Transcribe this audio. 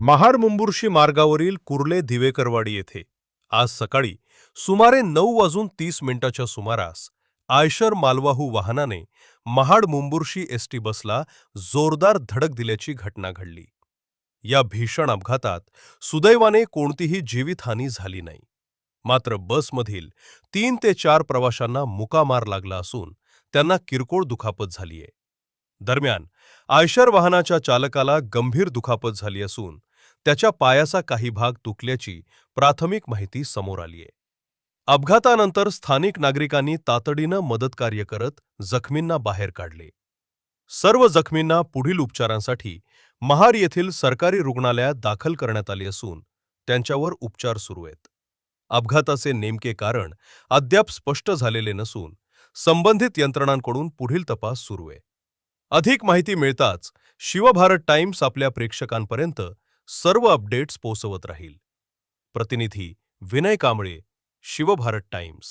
महाड-मुंबुर्शी मार्गावरील कुर्ले दिवेकरवाडी येथे आज सकाळी सुमारे 9:30 सुमारास आयशर मालवाहू वाहनाने महाड-मुंबुर्शी एसटी बसला जोरदार धडक दिल्याची घटना घडली. या भीषण अपघातात सुदैवाने कोणतीही जीवितहानी झाली नाही. मात्र बसमधील 3 ते 4 प्रवाशांना मुका मार लागला असून त्यांना किरकोळ दुखापत झालीये. दरम्यान आयशर वाहनाच्या चालकाला गंभीर दुखापत झाली असून त्याच्या पायाचा काही भाग तुटल्याची प्राथमिक माहिती समोर आलीये. अपघातानंतर स्थानिक नागरिकांनी तातडीनं मदतकार्य करत जखमींना बाहेर काढले. सर्व जखमींना पुढील उपचारांसाठी महाड येथील सरकारी रुग्णालयात दाखल करण्यात आले असून त्यांच्यावर उपचार सुरू आहेत. अपघाताचे नेमके कारण अद्याप स्पष्ट झालेले नसून संबंधित यंत्रणांकडून पुढील तपास सुरू आहे. अधिक माहिती मिळताच शिवभारत टाइम्स आपल्या प्रेक्षकांपर्यंत सर्व अपडेट्स पोहोचवत राहील. प्रतिनिधी विनय कांबळे, शिवभारत टाइम्स.